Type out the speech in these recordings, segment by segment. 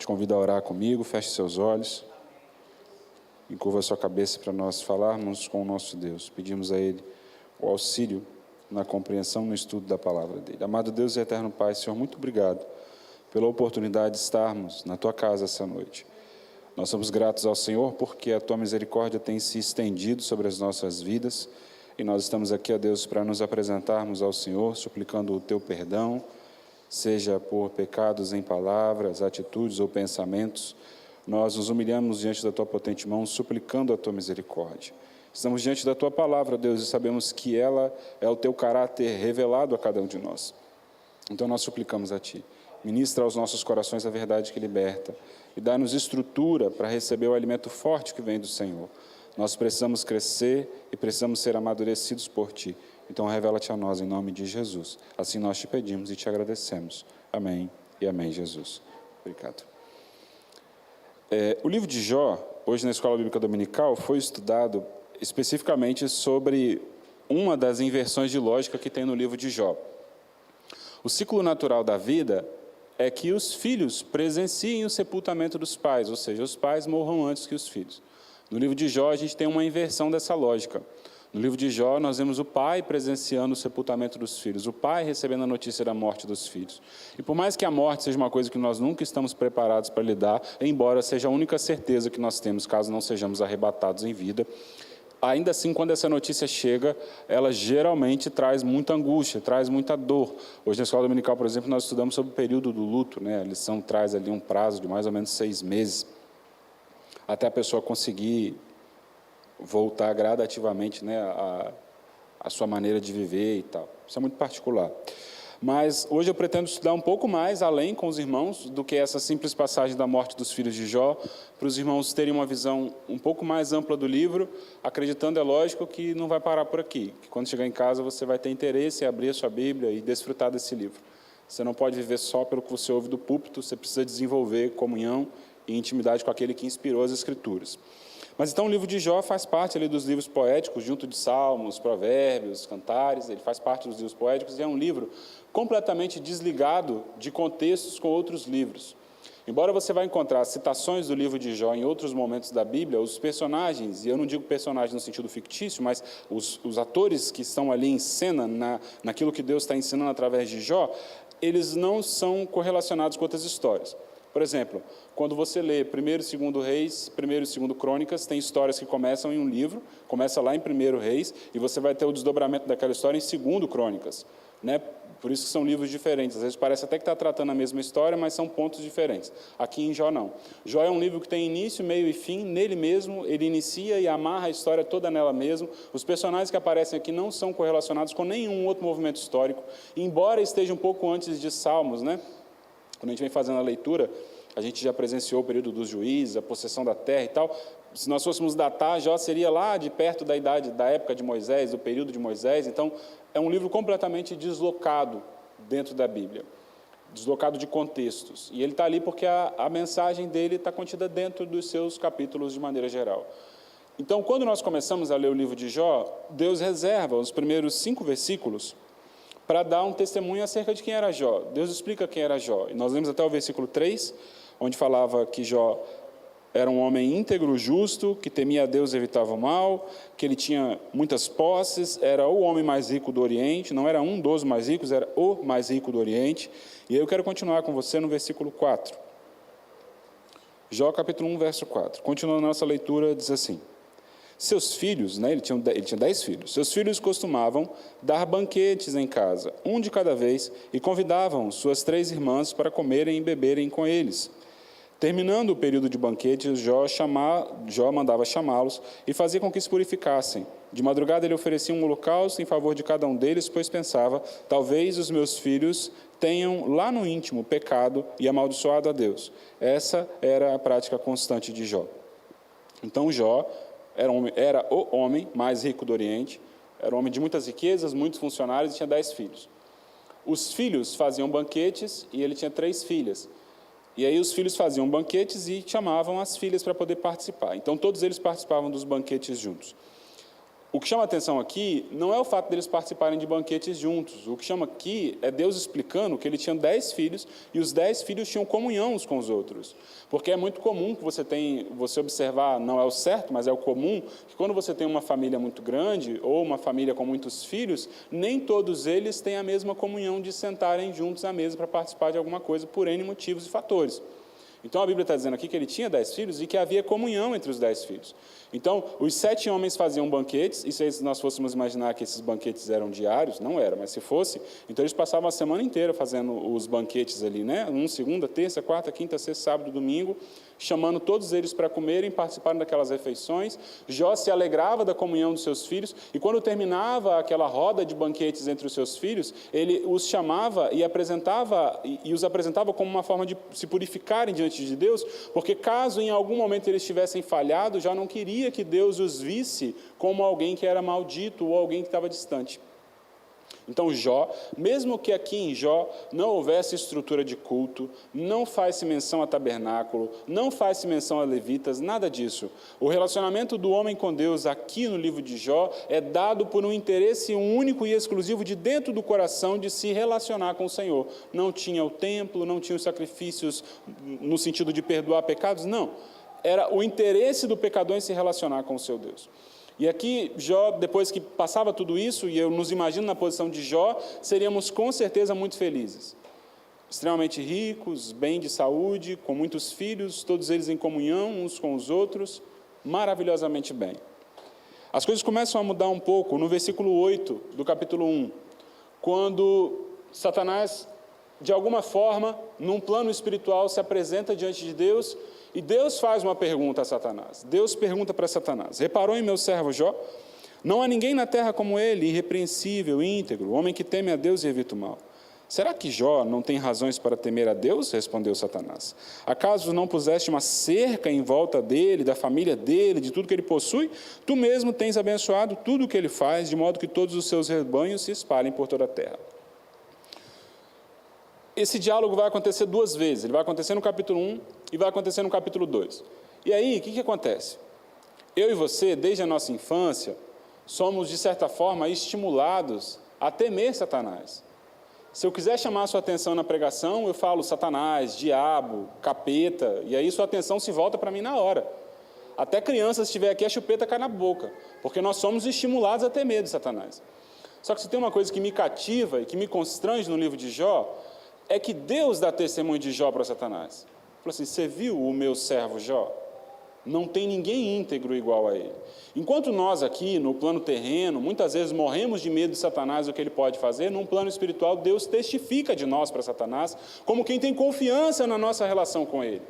te convido a orar comigo, feche seus olhos, encurva sua cabeça para nós falarmos com o nosso Deus. Pedimos a Ele o auxílio na compreensão e no estudo da palavra dEle. Amado Deus e eterno Pai, Senhor, muito obrigado pela oportunidade de estarmos na Tua casa essa noite. Nós somos gratos ao Senhor porque a Tua misericórdia tem se estendido sobre as nossas vidas e nós estamos aqui, ó Deus, para nos apresentarmos ao Senhor, suplicando o Teu perdão, seja por pecados em palavras, atitudes ou pensamentos. Nós nos humilhamos diante da Tua potente mão, suplicando a Tua misericórdia. Estamos diante da Tua palavra, Deus, e sabemos que ela é o Teu caráter revelado a cada um de nós. Então nós suplicamos a Ti. Ministra aos nossos corações a verdade que liberta e dá-nos estrutura para receber o alimento forte que vem do Senhor. Nós precisamos crescer e precisamos ser amadurecidos por Ti. Então, revela-te a nós em nome de Jesus. Assim nós te pedimos e te agradecemos. Amém e amém, Jesus. Obrigado. O livro de Jó, hoje na Escola Bíblica Dominical, foi estudado especificamente sobre uma das inversões de lógica que tem no livro de Jó. O ciclo natural da vida é que os filhos presenciem o sepultamento dos pais, ou seja, os pais morram antes que os filhos. No livro de Jó, a gente tem uma inversão dessa lógica. No livro de Jó, nós vemos o pai presenciando o sepultamento dos filhos, o pai recebendo a notícia da morte dos filhos. E por mais que a morte seja uma coisa que nós nunca estamos preparados para lidar, embora seja a única certeza que nós temos, caso não sejamos arrebatados em vida, ainda assim, quando essa notícia chega, ela geralmente traz muita angústia, traz muita dor. Hoje, na Escola Dominical, por exemplo, nós estudamos sobre o período do luto, né? A lição traz ali um prazo de mais ou menos 6 meses, até a pessoa conseguir voltar gradativamente, né, a sua maneira de viver e tal. Isso é muito particular. Mas hoje eu pretendo estudar um pouco mais além com os irmãos do que essa simples passagem da morte dos filhos de Jó, para os irmãos terem uma visão um pouco mais ampla do livro, acreditando, é lógico, que não vai parar por aqui, que quando chegar em casa você vai ter interesse em abrir a sua Bíblia e desfrutar desse livro. Você não pode viver só pelo que você ouve do púlpito, você precisa desenvolver comunhão e intimidade com aquele que inspirou as Escrituras. Mas então o livro de Jó faz parte ali dos livros poéticos, junto de Salmos, Provérbios, Cantares, ele faz parte dos livros poéticos e é um livro completamente desligado de contextos com outros livros. Embora você vai encontrar citações do livro de Jó em outros momentos da Bíblia, os personagens, e eu não digo personagens no sentido fictício, mas os atores que estão ali em cena, naquilo que Deus está ensinando através de Jó, eles não são correlacionados com outras histórias. Por exemplo, quando você lê 1º e 2º Reis, 1º e 2º Crônicas, tem histórias que começam em um livro, começa lá em 1º Reis, e você vai ter o desdobramento daquela história em 2º Crônicas, né? Por isso que são livros diferentes. Às vezes parece até que está tratando a mesma história, mas são pontos diferentes. Aqui em Jó, não. Jó é um livro que tem início, meio e fim, nele mesmo, ele inicia e amarra a história toda nela mesmo. Os personagens que aparecem aqui não são correlacionados com nenhum outro movimento histórico, embora esteja um pouco antes de Salmos, né? Quando a gente vem fazendo a leitura, a gente já presenciou o período dos juízes, a possessão da terra e tal. Se nós fôssemos datar, Jó seria lá de perto da idade, da época de Moisés, do período de Moisés. Então, é um livro completamente deslocado dentro da Bíblia, deslocado de contextos. E ele está ali porque a mensagem dele está contida dentro dos seus capítulos de maneira geral. Então, quando nós começamos a ler o livro de Jó, Deus reserva os primeiros 5 versículos para dar um testemunho acerca de quem era Jó. Deus explica quem era Jó. E nós lemos até o versículo 3, onde falava que Jó era um homem íntegro, justo, que temia a Deus e evitava o mal, que ele tinha muitas posses, era o homem mais rico do Oriente, não era um dos mais ricos, era o mais rico do Oriente. E aí eu quero continuar com você no versículo 4. Jó, capítulo 1, verso 4. Continuando a nossa leitura, diz assim: seus filhos, né, ele tinha 10 filhos, seus filhos costumavam dar banquetes em casa, um de cada vez, e convidavam suas 3 irmãs para comerem e beberem com eles. Terminando o período de banquetes, Jó mandava chamá-los e fazia com que se purificassem. De madrugada ele oferecia um holocausto em favor de cada um deles, pois pensava, talvez os meus filhos tenham lá no íntimo pecado e amaldiçoado a Deus. Essa era a prática constante de Jó. Então Jó era o homem mais rico do Oriente, era um homem de muitas riquezas, muitos funcionários e tinha 10 filhos. Os filhos faziam banquetes e ele tinha 3 filhas. E aí os filhos faziam banquetes e chamavam as filhas para poder participar. Então todos eles participavam dos banquetes juntos. O que chama a atenção aqui não é o fato deles participarem de banquetes juntos. O que chama aqui é Deus explicando que ele tinha 10 filhos e os 10 filhos tinham comunhão uns com os outros. Porque é muito comum que você observar, não é o certo, mas é o comum, que quando você tem uma família muito grande ou uma família com muitos filhos, nem todos eles têm a mesma comunhão de sentarem juntos à mesa para participar de alguma coisa por N motivos e fatores. Então, a Bíblia está dizendo aqui que ele tinha 10 filhos e que havia comunhão entre os 10 filhos. Então, os 7 homens faziam banquetes, e se nós fôssemos imaginar que esses banquetes eram diários, não era, mas se fosse, então eles passavam a semana inteira fazendo os banquetes ali, né? Segunda, terça, quarta, quinta, sexta, sábado, domingo, chamando todos eles para comerem, participarem daquelas refeições. Jó se alegrava da comunhão dos seus filhos, e quando terminava aquela roda de banquetes entre os seus filhos, ele os chamava e os apresentava como uma forma de se purificarem diante de Deus, porque caso em algum momento eles tivessem falhado, já não queria que Deus os visse como alguém que era maldito ou alguém que estava distante. Então Jó, mesmo que aqui em Jó não houvesse estrutura de culto, não faz-se menção a tabernáculo, não faz-se menção a levitas, nada disso. O relacionamento do homem com Deus aqui no livro de Jó é dado por um interesse único e exclusivo de dentro do coração de se relacionar com o Senhor. Não tinha o templo, não tinha os sacrifícios no sentido de perdoar pecados, não. Era o interesse do pecador em se relacionar com o seu Deus. E aqui, Jó, depois que passava tudo isso, e eu nos imagino na posição de Jó, seríamos com certeza muito felizes. Extremamente ricos, bem de saúde, com muitos filhos, todos eles em comunhão uns com os outros, maravilhosamente bem. As coisas começam a mudar um pouco no versículo 8 do capítulo 1, quando Satanás, de alguma forma, num plano espiritual, se apresenta diante de Deus. E Deus faz uma pergunta a Satanás. Deus pergunta para Satanás: reparou em meu servo Jó? Não há ninguém na terra como ele, irrepreensível, íntegro, homem que teme a Deus e evita o mal. Será que Jó não tem razões para temer a Deus? Respondeu Satanás. Acaso não puseste uma cerca em volta dele, da família dele, de tudo que ele possui? Tu mesmo tens abençoado tudo o que ele faz, de modo que todos os seus rebanhos se espalhem por toda a terra. Esse diálogo vai acontecer 2 vezes. Ele vai acontecer no capítulo 1 e vai acontecer no capítulo 2. E aí, o que acontece? Eu e você, desde a nossa infância, somos, de certa forma, estimulados a temer Satanás. Se eu quiser chamar a sua atenção na pregação, eu falo Satanás, diabo, capeta, e aí sua atenção se volta para mim na hora. Até criança, se estiver aqui, a chupeta cai na boca, porque nós somos estimulados a ter medo de Satanás. Só que se tem uma coisa que me cativa e que me constrange no livro de Jó, é que Deus dá testemunho de Jó para Satanás. Ele falou assim: você viu o meu servo Jó? Não tem ninguém íntegro igual a ele. Enquanto nós aqui, no plano terreno, muitas vezes morremos de medo de Satanás e o que ele pode fazer, num plano espiritual, Deus testifica de nós para Satanás, como quem tem confiança na nossa relação com ele.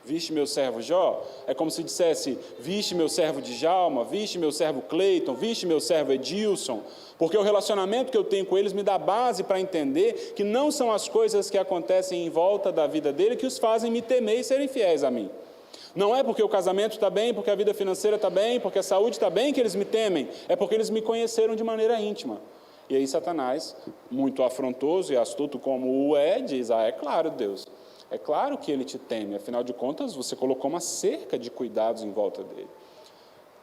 Viste meu servo Jó? É como se dissesse: viste meu servo Djalma, viste meu servo Cleiton, viste meu servo Edilson, porque o relacionamento que eu tenho com eles me dá base para entender que não são as coisas que acontecem em volta da vida dele que os fazem me temer e serem fiéis a mim. Não é porque o casamento está bem, porque a vida financeira está bem, porque a saúde está bem que eles me temem, é porque eles me conheceram de maneira íntima. E aí Satanás, muito afrontoso e astuto como o é, diz: é claro, Deus, é claro que ele te teme, afinal de contas você colocou uma cerca de cuidados em volta dele.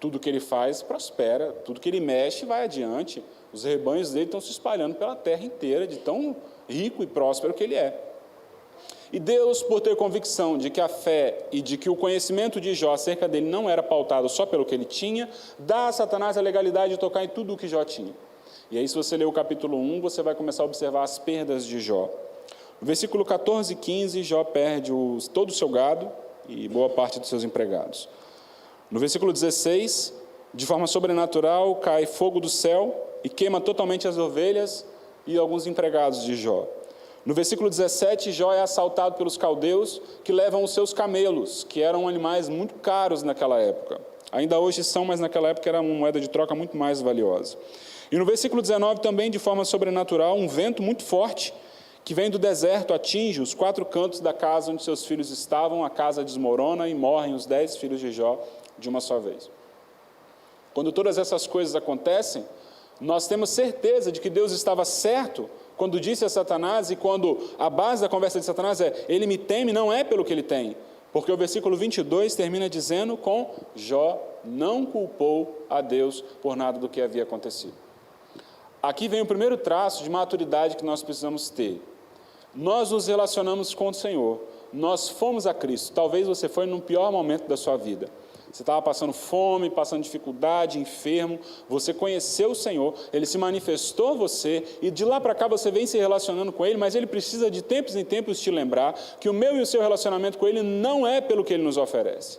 Tudo que ele faz prospera, tudo que ele mexe vai adiante, os rebanhos dele estão se espalhando pela terra inteira, de tão rico e próspero que ele é. E Deus, por ter convicção de que a fé e de que o conhecimento de Jó acerca dele não era pautado só pelo que ele tinha, dá a Satanás a legalidade de tocar em tudo o que Jó tinha. E aí, se você ler o capítulo 1, você vai começar a observar as perdas de Jó. No versículo 14 e 15, Jó perde todo o seu gado e boa parte dos seus empregados. No versículo 16, de forma sobrenatural, cai fogo do céu e queima totalmente as ovelhas e alguns empregados de Jó. No versículo 17, Jó é assaltado pelos caldeus, que levam os seus camelos, que eram animais muito caros naquela época. Ainda hoje são, mas naquela época era uma moeda de troca muito mais valiosa. E no versículo 19, também, de forma sobrenatural, um vento muito forte, que vem do deserto, atinge os 4 cantos da casa onde seus filhos estavam, a casa desmorona e morrem os 10 filhos de Jó de uma só vez. Quando todas essas coisas acontecem, nós temos certeza de que Deus estava certo quando disse a Satanás, e quando a base da conversa de Satanás é: ele me teme não é pelo que ele tem, porque o versículo 22 termina dizendo com: Jó não culpou a Deus por nada do que havia acontecido. Aqui vem o primeiro traço de maturidade que nós precisamos ter. Nós nos relacionamos com o Senhor, nós fomos a Cristo. Talvez você foi no pior momento da sua vida. Você estava passando fome, passando dificuldade, enfermo, você conheceu o Senhor, Ele se manifestou a você, e de lá para cá você vem se relacionando com Ele, mas Ele precisa de tempos em tempos te lembrar que o meu e o seu relacionamento com Ele não é pelo que Ele nos oferece,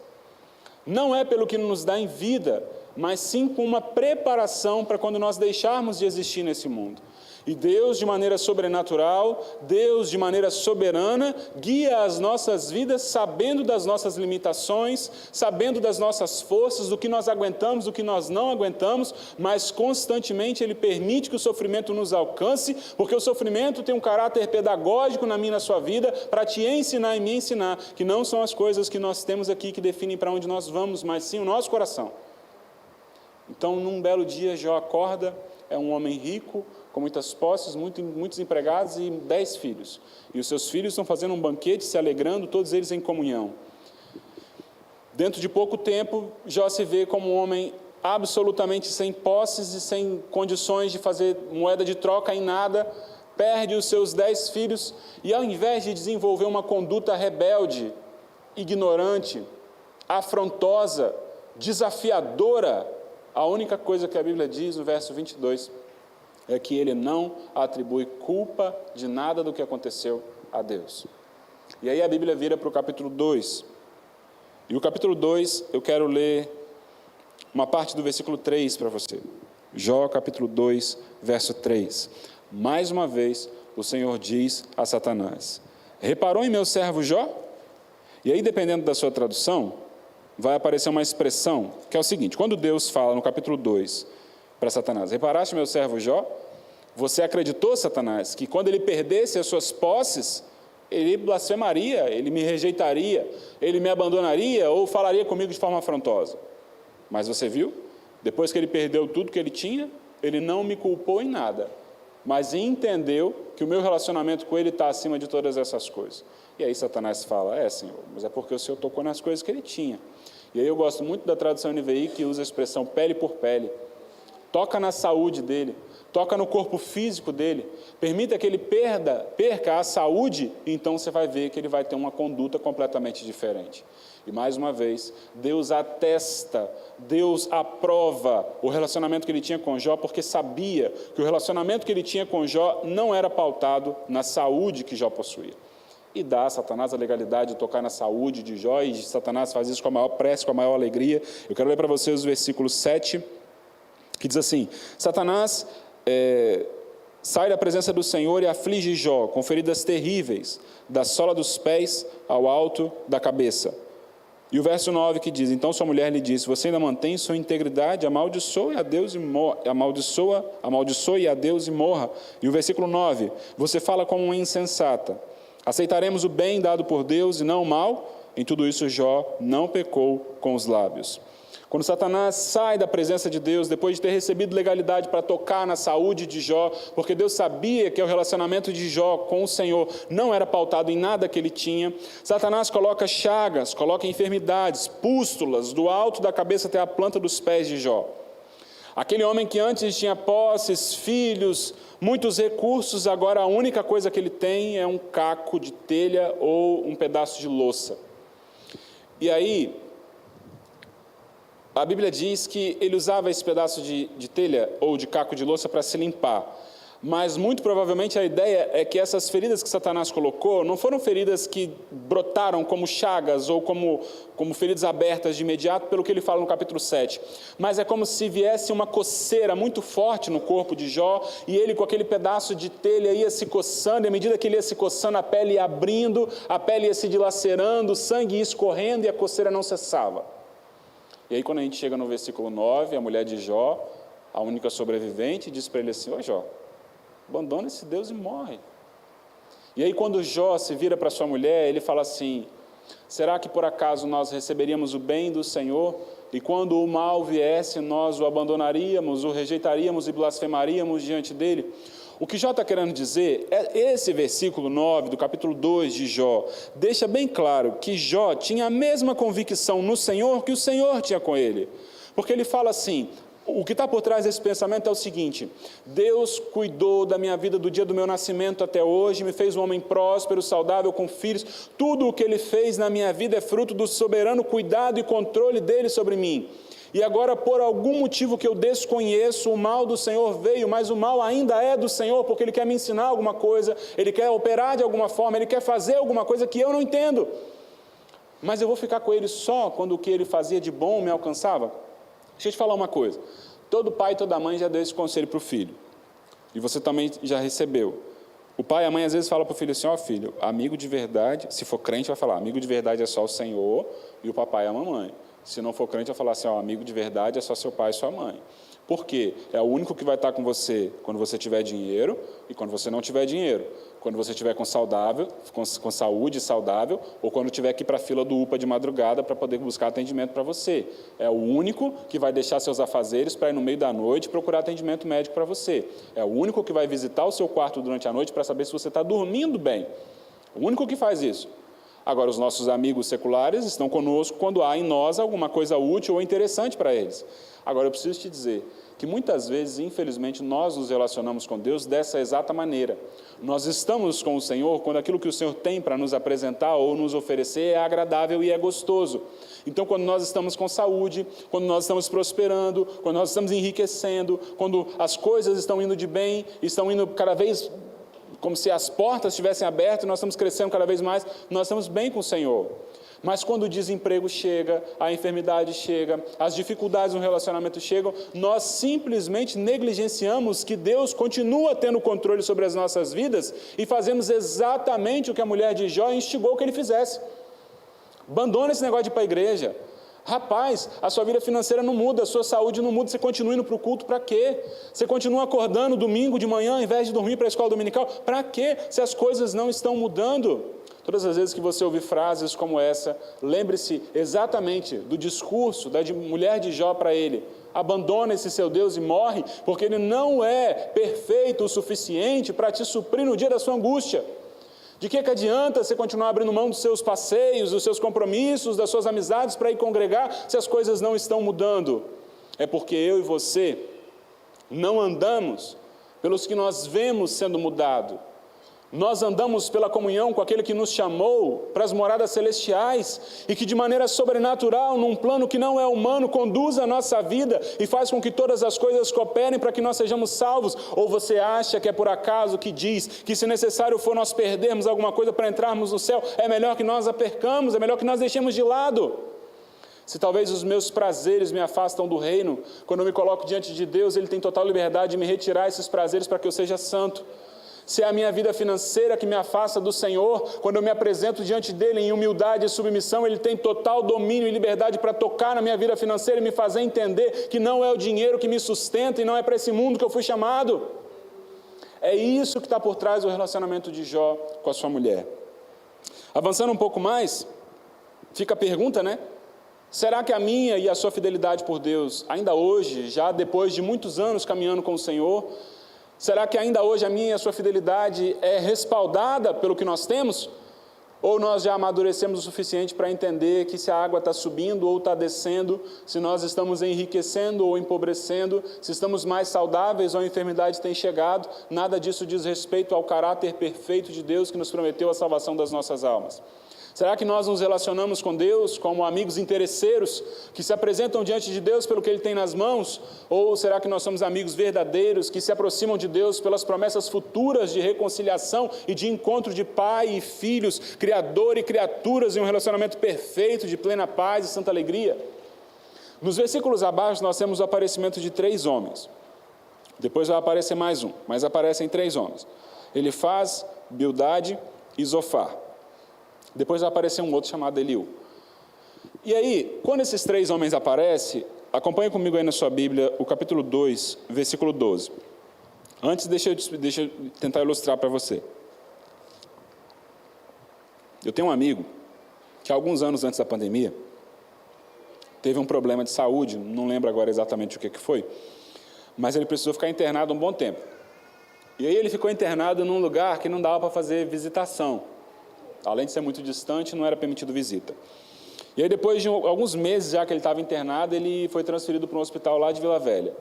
não é pelo que Ele nos dá em vida, mas sim com uma preparação para quando nós deixarmos de existir nesse mundo. E Deus, de maneira sobrenatural, Deus, de maneira soberana, guia as nossas vidas sabendo das nossas limitações, sabendo das nossas forças, do que nós aguentamos, do que nós não aguentamos, mas constantemente Ele permite que o sofrimento nos alcance, porque o sofrimento tem um caráter pedagógico na minha e na sua vida, para te ensinar e me ensinar, que não são as coisas que nós temos aqui que definem para onde nós vamos, mas sim o nosso coração. Então, num belo dia, Jó acorda, é um homem rico, com muitas posses, muitos empregados e 10 filhos. E os seus filhos estão fazendo um banquete, se alegrando, todos eles em comunhão. Dentro de pouco tempo, Jó se vê como um homem absolutamente sem posses e sem condições de fazer moeda de troca em nada, perde os seus 10 filhos e, ao invés de desenvolver uma conduta rebelde, ignorante, afrontosa, desafiadora, a única coisa que a Bíblia diz no verso 22 é que ele não atribui culpa de nada do que aconteceu a Deus. E aí a Bíblia vira para o capítulo 2. E o capítulo 2, eu quero ler uma parte do versículo 3 para você. Jó, capítulo 2, verso 3. Mais uma vez, o Senhor diz a Satanás: reparou em meu servo Jó? E aí, dependendo da sua tradução, vai aparecer uma expressão, que é o seguinte: quando Deus fala no capítulo 2 para Satanás, reparaste meu servo Jó? Você acreditou, Satanás, que quando ele perdesse as suas posses, ele blasfemaria, ele me rejeitaria, ele me abandonaria ou falaria comigo de forma afrontosa. Mas você viu? Depois que ele perdeu tudo que ele tinha, ele não me culpou em nada, mas entendeu que o meu relacionamento com ele está acima de todas essas coisas. E aí Satanás fala: Senhor, mas é porque o Senhor tocou nas coisas que ele tinha. E aí eu gosto muito da tradução NVI, que usa a expressão pele por pele. Toca na saúde dele, toca no corpo físico dele, permita que ele perca a saúde, e então você vai ver que ele vai ter uma conduta completamente diferente. E mais uma vez, Deus atesta, Deus aprova o relacionamento que ele tinha com Jó, porque sabia que o relacionamento que ele tinha com Jó não era pautado na saúde que Jó possuía. E dá a Satanás a legalidade de tocar na saúde de Jó, e Satanás faz isso com a maior prece, com a maior alegria. Eu quero ler para vocês o versículo 7, que diz assim: Satanás sai da presença do Senhor e aflige Jó com feridas terríveis, da sola dos pés ao alto da cabeça. E o verso 9 que diz: então sua mulher lhe disse: você ainda mantém sua integridade, amaldiçoe a Deus e morra. Amaldiçoe a Deus e morra. E o versículo 9: você fala como uma insensata. Aceitaremos o bem dado por Deus e não o mal? Em tudo isso Jó não pecou com os lábios. Quando Satanás sai da presença de Deus, depois de ter recebido legalidade para tocar na saúde de Jó, porque Deus sabia que o relacionamento de Jó com o Senhor não era pautado em nada que ele tinha, Satanás coloca chagas, coloca enfermidades, pústulas, do alto da cabeça até a planta dos pés de Jó. Aquele homem que antes tinha posses, filhos, muitos recursos, agora a única coisa que ele tem é um caco de telha ou um pedaço de louça. E aí, a Bíblia diz que ele usava esse pedaço de telha ou de caco de louça para se limpar. Mas, muito provavelmente, a ideia é que essas feridas que Satanás colocou não foram feridas que brotaram como chagas ou como feridas abertas de imediato, pelo que ele fala no capítulo 7. Mas é como se viesse uma coceira muito forte no corpo de Jó, e ele com aquele pedaço de telha ia se coçando, e à medida que ele ia se coçando, a pele ia abrindo, a pele ia se dilacerando, o sangue ia escorrendo e a coceira não cessava. E aí, quando a gente chega no versículo 9, a mulher de Jó, a única sobrevivente, diz para ele assim: ô Jó, abandona esse Deus e morre. E aí, quando Jó se vira para sua mulher, ele fala assim: será que por acaso nós receberíamos o bem do Senhor, e quando o mal viesse, nós o abandonaríamos, o rejeitaríamos e blasfemaríamos diante dele? O que Jó está querendo dizer, esse versículo 9 do capítulo 2 de Jó, deixa bem claro que Jó tinha a mesma convicção no Senhor que o Senhor tinha com ele. Porque ele fala assim, o que está por trás desse pensamento é o seguinte: Deus cuidou da minha vida do dia do meu nascimento até hoje, me fez um homem próspero, saudável, com filhos. Tudo o que Ele fez na minha vida é fruto do soberano cuidado e controle dEle sobre mim. E agora, por algum motivo que eu desconheço, o mal do Senhor veio, mas o mal ainda é do Senhor, porque Ele quer me ensinar alguma coisa, Ele quer operar de alguma forma, Ele quer fazer alguma coisa que eu não entendo. Mas eu vou ficar com Ele só quando o que Ele fazia de bom me alcançava? Deixa eu te falar uma coisa. Todo pai e toda mãe já deu esse conselho para o filho. E você também já recebeu. O pai e a mãe às vezes falam para o filho assim: ó filho, amigo de verdade, se for crente vai falar, amigo de verdade é só o Senhor e o papai e a mamãe. Se não for crente vai falar assim, ó, amigo de verdade é só seu pai e sua mãe. Por quê? É o único que vai estar com você quando você tiver dinheiro e quando você não tiver dinheiro. Quando você estiver com saúde saudável, ou quando tiver que ir para a fila do UPA de madrugada para poder buscar atendimento para você. É o único que vai deixar seus afazeres para ir no meio da noite procurar atendimento médico para você. É o único que vai visitar o seu quarto durante a noite para saber se você está dormindo bem. O único que faz isso. Agora, os nossos amigos seculares estão conosco quando há em nós alguma coisa útil ou interessante para eles. Agora, eu preciso te dizer que muitas vezes, infelizmente, nós nos relacionamos com Deus dessa exata maneira. Nós estamos com o Senhor quando aquilo que o Senhor tem para nos apresentar ou nos oferecer é agradável e é gostoso. Então, quando nós estamos com saúde, quando nós estamos prosperando, quando nós estamos enriquecendo, quando as coisas estão indo de bem, estão indo cada vez como se as portas estivessem abertas e nós estamos crescendo cada vez mais, nós estamos bem com o Senhor. Mas quando o desemprego chega, a enfermidade chega, as dificuldades no relacionamento chegam, nós simplesmente negligenciamos que Deus continua tendo controle sobre as nossas vidas e fazemos exatamente o que a mulher de Jó instigou que ele fizesse. Abandona esse negócio de ir para a igreja. Rapaz, a sua vida financeira não muda, a sua saúde não muda, você continua indo para o culto, para quê? Você continua acordando domingo de manhã, ao invés de dormir para a escola dominical, para quê? Se as coisas não estão mudando. Todas as vezes que você ouvir frases como essa, lembre-se exatamente do discurso da mulher de Jó para ele. Abandona esse seu Deus e morre, porque Ele não é perfeito o suficiente para te suprir no dia da sua angústia. De que adianta você continuar abrindo mão dos seus passeios, dos seus compromissos, das suas amizades para ir congregar, se as coisas não estão mudando? É porque eu e você não andamos pelos que nós vemos sendo mudado. Nós andamos pela comunhão com aquele que nos chamou para as moradas celestiais e que de maneira sobrenatural, num plano que não é humano, conduz a nossa vida e faz com que todas as coisas cooperem para que nós sejamos salvos. Ou você acha que é por acaso que diz que se necessário for nós perdermos alguma coisa para entrarmos no céu, é melhor que nós a percamos, é melhor que nós deixemos de lado? Se talvez os meus prazeres me afastam do reino, quando eu me coloco diante de Deus, Ele tem total liberdade de me retirar esses prazeres para que eu seja santo. Se é a minha vida financeira que me afasta do Senhor, quando eu me apresento diante dEle em humildade e submissão, Ele tem total domínio e liberdade para tocar na minha vida financeira e me fazer entender que não é o dinheiro que me sustenta e não é para esse mundo que eu fui chamado. É isso que está por trás do relacionamento de Jó com a sua mulher. Avançando um pouco mais, fica a pergunta, né? Será que a minha e a sua fidelidade por Deus, ainda hoje, já depois de muitos anos caminhando com o Senhor, será que ainda hoje a minha e a sua fidelidade é respaldada pelo que nós temos? Ou nós já amadurecemos o suficiente para entender que se a água está subindo ou está descendo, se nós estamos enriquecendo ou empobrecendo, se estamos mais saudáveis ou a enfermidade tem chegado, nada disso diz respeito ao caráter perfeito de Deus que nos prometeu a salvação das nossas almas. Será que nós nos relacionamos com Deus como amigos interesseiros, que se apresentam diante de Deus pelo que Ele tem nas mãos? Ou será que nós somos amigos verdadeiros, que se aproximam de Deus pelas promessas futuras de reconciliação e de encontro de pai e filhos, criador e criaturas em um relacionamento perfeito, de plena paz e santa alegria? Nos versículos abaixo nós temos o aparecimento de 3 homens. Depois vai aparecer mais um, mas aparecem 3 homens. Elifaz, Bildade e Zofar. Depois vai aparecer um outro chamado Eliú. E aí, quando esses 3 homens aparecem, acompanhe comigo aí na sua Bíblia o capítulo 2, versículo 12. Antes, deixa eu tentar ilustrar para você. Eu tenho um amigo que alguns anos antes da pandemia teve um problema de saúde, não lembro agora exatamente o que foi, mas ele precisou ficar internado um bom tempo. E aí ele ficou internado num lugar que não dava para fazer visitação. Além de ser muito distante, não era permitido visita. E aí depois de alguns meses já que ele estava internado, ele foi transferido para um hospital lá de Vila Velha.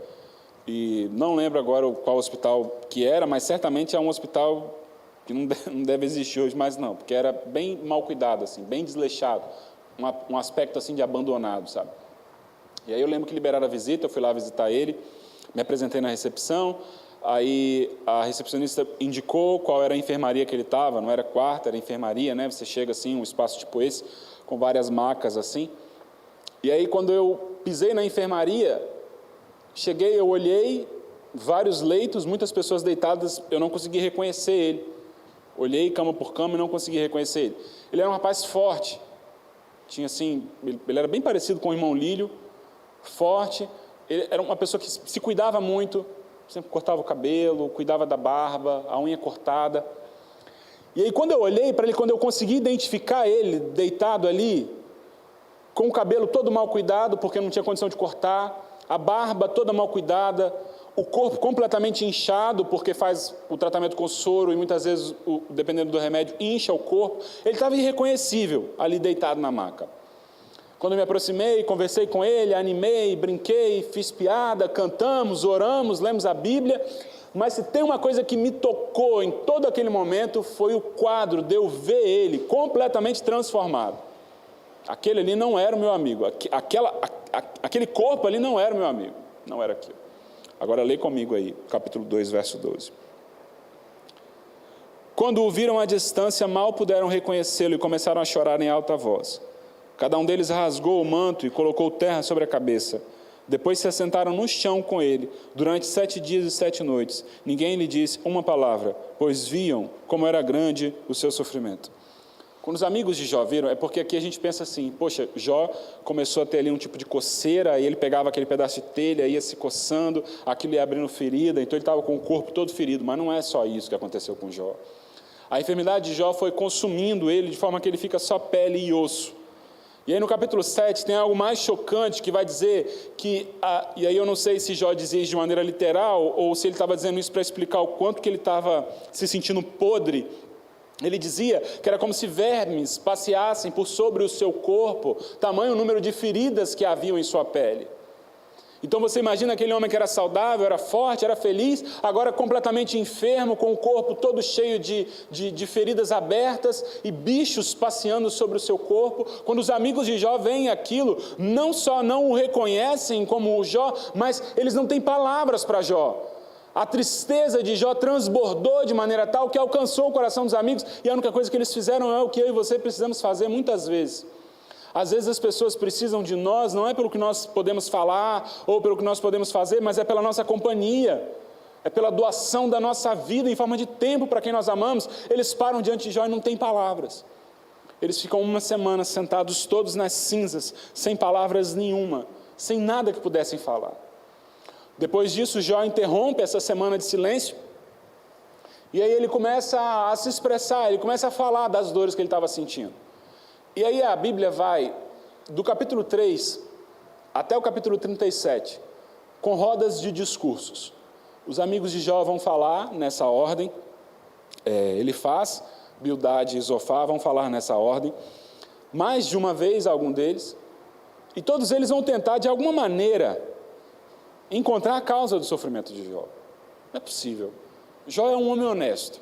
E não lembro agora qual hospital que era, mas certamente é um hospital que não deve existir hoje mais não, porque era bem mal cuidado, assim, bem desleixado, um aspecto assim de abandonado, sabe? E aí eu lembro que liberaram a visita, eu fui lá visitar ele, me apresentei na recepção, aí a recepcionista indicou qual era a enfermaria que ele estava, não era quarto, era enfermaria, né? Você chega assim, um espaço tipo esse, com várias macas assim. E aí quando eu pisei na enfermaria, cheguei, eu olhei, vários leitos, muitas pessoas deitadas, eu não consegui reconhecer ele. Olhei cama por cama e não consegui reconhecer ele. Ele era um rapaz forte, tinha assim, ele era bem parecido com o irmão Lílio, forte, ele era uma pessoa que se cuidava muito, sempre cortava o cabelo, cuidava da barba, a unha cortada. E aí quando eu olhei para ele, quando eu consegui identificar ele deitado ali, com o cabelo todo mal cuidado, porque não tinha condição de cortar, a barba toda mal cuidada, o corpo completamente inchado, porque faz o tratamento com soro e muitas vezes, dependendo do remédio, incha o corpo. Ele estava irreconhecível ali deitado na maca. Quando eu me aproximei, conversei com ele, animei, brinquei, fiz piada, cantamos, oramos, lemos a Bíblia, mas se tem uma coisa que me tocou em todo aquele momento, foi o quadro de eu ver ele completamente transformado. Aquele ali não era o meu amigo, aquele corpo ali não era o meu amigo, não era aquilo. Agora lê comigo aí, capítulo 2, verso 12. Quando o viram à distância, mal puderam reconhecê-lo e começaram a chorar em alta voz. Cada um deles rasgou o manto e colocou terra sobre a cabeça. Depois se assentaram no chão com ele, durante 7 dias e 7 noites. Ninguém lhe disse uma palavra, pois viam como era grande o seu sofrimento. Quando os amigos de Jó viram, é porque aqui a gente pensa assim, poxa, Jó começou a ter ali um tipo de coceira, e ele pegava aquele pedaço de telha, ia se coçando, aquilo ia abrindo ferida, então ele estava com o corpo todo ferido, mas não é só isso que aconteceu com Jó. A enfermidade de Jó foi consumindo ele, de forma que ele fica só pele e osso. E aí no capítulo 7 tem algo mais chocante que vai dizer que, e aí eu não sei se Jó dizia isso de maneira literal, ou se ele estava dizendo isso para explicar o quanto que ele estava se sentindo podre. Ele dizia que era como se vermes passeassem por sobre o seu corpo, tamanho número de feridas que haviam em sua pele. Então você imagina aquele homem que era saudável, era forte, era feliz, agora completamente enfermo, com o corpo todo cheio de feridas abertas e bichos passeando sobre o seu corpo. Quando os amigos de Jó veem aquilo, não só não o reconhecem como o Jó, mas eles não têm palavras para Jó. A tristeza de Jó transbordou de maneira tal que alcançou o coração dos amigos, e a única coisa que eles fizeram é o que eu e você precisamos fazer muitas vezes. Às vezes as pessoas precisam de nós, não é pelo que nós podemos falar, ou pelo que nós podemos fazer, mas é pela nossa companhia, é pela doação da nossa vida em forma de tempo para quem nós amamos. Eles param diante de Jó e não têm palavras. Eles ficam uma semana sentados todos nas cinzas, sem palavras nenhuma, sem nada que pudessem falar. Depois disso, Jó interrompe essa semana de silêncio, e aí ele começa a se expressar, ele começa a falar das dores que ele estava sentindo. E aí a Bíblia vai do capítulo 3 até o capítulo 37, com rodas de discursos. Os amigos de Jó vão falar nessa ordem, Elifaz, Bildade e Zofar vão falar nessa ordem, mais de uma vez algum deles, e todos eles vão tentar de alguma maneira encontrar a causa do sofrimento de Jó. Não é possível. Jó é um homem honesto.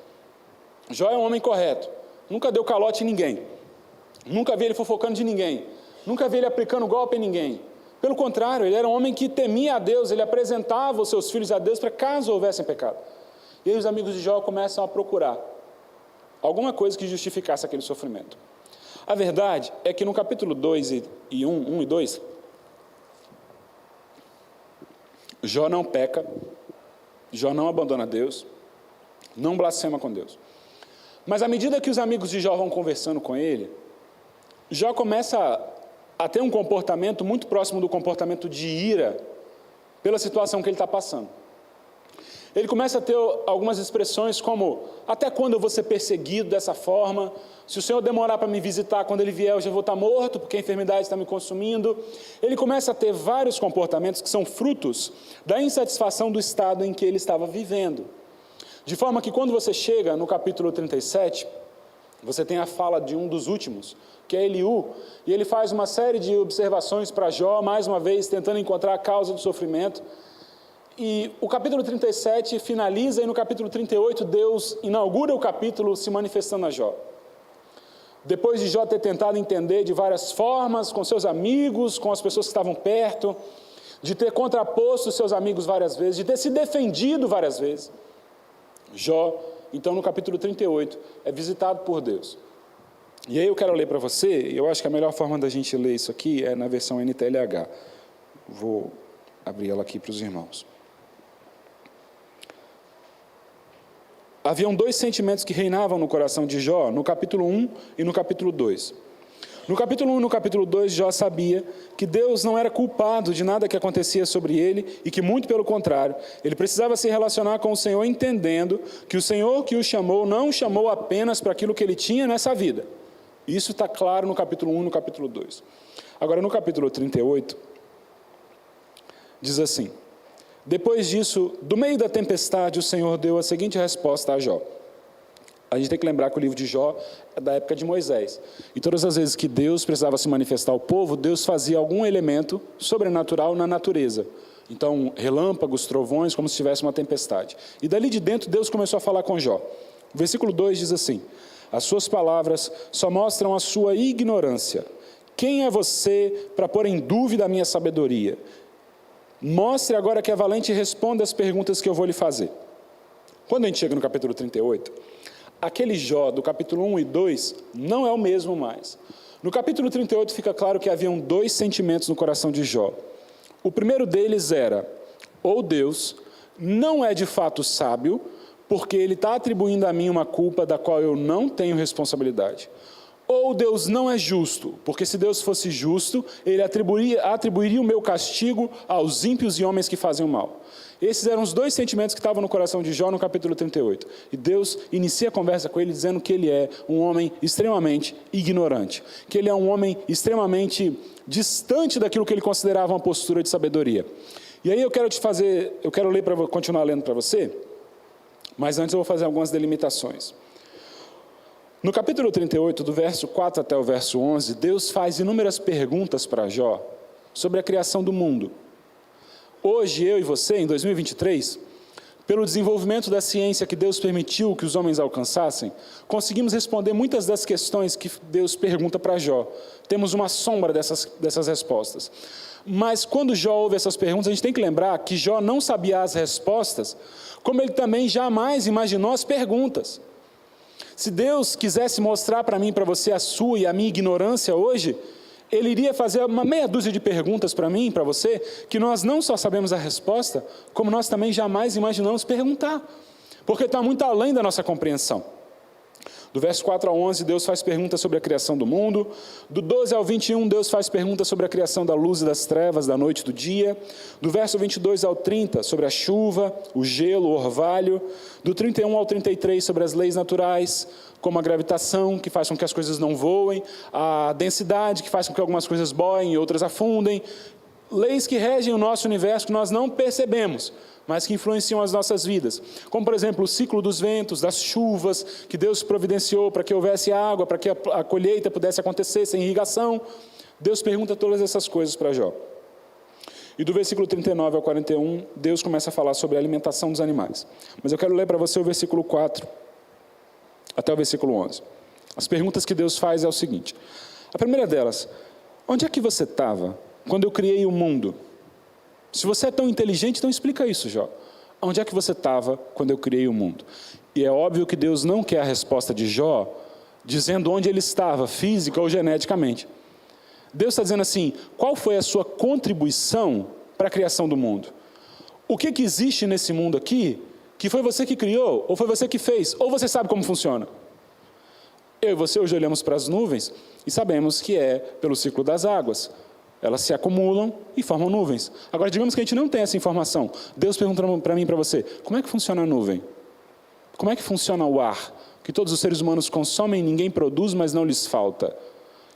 Jó é um homem correto. Nunca deu calote em ninguém. Nunca vi ele fofocando de ninguém. Nunca vi ele aplicando golpe em ninguém. Pelo contrário, ele era um homem que temia a Deus. Ele apresentava os seus filhos a Deus para caso houvessem pecado. E aí os amigos de Jó começam a procurar alguma coisa que justificasse aquele sofrimento. A verdade é que no capítulo 2 e 1 e 2, Jó não peca, Jó não abandona Deus, não blasfema com Deus. Mas à medida que os amigos de Jó vão conversando com ele, Jó começa a ter um comportamento muito próximo do comportamento de ira pela situação que ele está passando. Ele começa a ter algumas expressões como: até quando eu vou ser perseguido dessa forma? Se o Senhor demorar para me visitar, quando Ele vier eu já vou estar morto, porque a enfermidade está me consumindo. Ele começa a ter vários comportamentos que são frutos da insatisfação do estado em que ele estava vivendo. De forma que quando você chega no capítulo 37, você tem a fala de um dos últimos, que é Eliú, e ele faz uma série de observações para Jó, mais uma vez tentando encontrar a causa do sofrimento. E o capítulo 37 finaliza, e no capítulo 38 Deus inaugura o capítulo se manifestando a Jó. Depois de Jó ter tentado entender de várias formas, com seus amigos, com as pessoas que estavam perto, de ter contraposto seus amigos várias vezes, de ter se defendido várias vezes, Jó, então no capítulo 38, é visitado por Deus. E aí eu quero ler para você, eu acho que a melhor forma da gente ler isso aqui é na versão NTLH. Vou abrir ela aqui para os irmãos. Haviam dois sentimentos que reinavam no coração de Jó, no capítulo 1 e no capítulo 2. No capítulo 1 e no capítulo 2, Jó sabia que Deus não era culpado de nada que acontecia sobre ele e que, muito pelo contrário, ele precisava se relacionar com o Senhor entendendo que o Senhor que o chamou não o chamou apenas para aquilo que ele tinha nessa vida. Isso está claro no capítulo 1 e no capítulo 2. Agora, no capítulo 38, diz assim: depois disso, do meio da tempestade, o Senhor deu a seguinte resposta a Jó. A gente tem que lembrar que o livro de Jó é da época de Moisés. E todas as vezes que Deus precisava se manifestar ao povo, Deus fazia algum elemento sobrenatural na natureza. Então, relâmpagos, trovões, como se tivesse uma tempestade. E dali de dentro, Deus começou a falar com Jó. O versículo 2 diz assim: as suas palavras só mostram a sua ignorância. Quem é você para pôr em dúvida a minha sabedoria? Mostre agora que é valente e responda as perguntas que eu vou lhe fazer. Quando a gente chega no capítulo 38, aquele Jó do capítulo 1 e 2 não é o mesmo mais. No capítulo 38 fica claro que haviam dois sentimentos no coração de Jó. O primeiro deles era: ou Deus não é de fato sábio, porque ele está atribuindo a mim uma culpa da qual eu não tenho responsabilidade. Ou Deus não é justo, porque se Deus fosse justo, ele atribuiria o meu castigo aos ímpios e homens que fazem o mal. Esses eram os dois sentimentos que estavam no coração de Jó no capítulo 38. E Deus inicia a conversa com ele dizendo que ele é um homem extremamente ignorante, que ele é um homem extremamente distante daquilo que ele considerava uma postura de sabedoria. E aí eu quero ler continuar lendo para você, mas antes eu vou fazer algumas delimitações. No capítulo 38, do verso 4 até o verso 11, Deus faz inúmeras perguntas para Jó sobre a criação do mundo. Hoje, eu e você, em 2023, pelo desenvolvimento da ciência que Deus permitiu que os homens alcançassem, conseguimos responder muitas das questões que Deus pergunta para Jó. Temos uma sombra dessas respostas. Mas quando Jó ouve essas perguntas, a gente tem que lembrar que Jó não sabia as respostas, como ele também jamais imaginou as perguntas. Se Deus quisesse mostrar para mim e para você a sua e a minha ignorância hoje, Ele iria fazer uma meia dúzia de perguntas para mim e para você, que nós não só sabemos a resposta, como nós também jamais imaginamos perguntar, porque está muito além da nossa compreensão. Do verso 4 ao 11, Deus faz perguntas sobre a criação do mundo. Do 12 ao 21, Deus faz perguntas sobre a criação da luz e das trevas, da noite e do dia. Do verso 22 ao 30, sobre a chuva, o gelo, o orvalho. Do 31 ao 33, sobre as leis naturais, como a gravitação, que faz com que as coisas não voem, a densidade, que faz com que algumas coisas boiem e outras afundem. Leis que regem o nosso universo que nós não percebemos, mas que influenciam as nossas vidas. Como, por exemplo, o ciclo dos ventos, das chuvas, que Deus providenciou para que houvesse água, para que a colheita pudesse acontecer sem irrigação. Deus pergunta todas essas coisas para Jó. E do versículo 39 ao 41, Deus começa a falar sobre a alimentação dos animais. Mas eu quero ler para você o versículo 4 até o versículo 11. As perguntas que Deus faz é o seguinte. A primeira delas: onde é que você estava quando eu criei o mundo? Se você é tão inteligente, então explica isso, Jó. Onde é que você estava quando eu criei o mundo? E é óbvio que Deus não quer a resposta de Jó dizendo onde ele estava, física ou geneticamente. Deus está dizendo assim: qual foi a sua contribuição para a criação do mundo? O que existe nesse mundo aqui, que foi você que criou, ou foi você que fez, ou você sabe como funciona? Eu e você hoje olhamos para as nuvens e sabemos que é pelo ciclo das águas. Elas se acumulam e formam nuvens. Agora, digamos que a gente não tem essa informação. Deus pergunta para mim e para você: como é que funciona a nuvem? Como é que funciona o ar? Que todos os seres humanos consomem, ninguém produz, mas não lhes falta.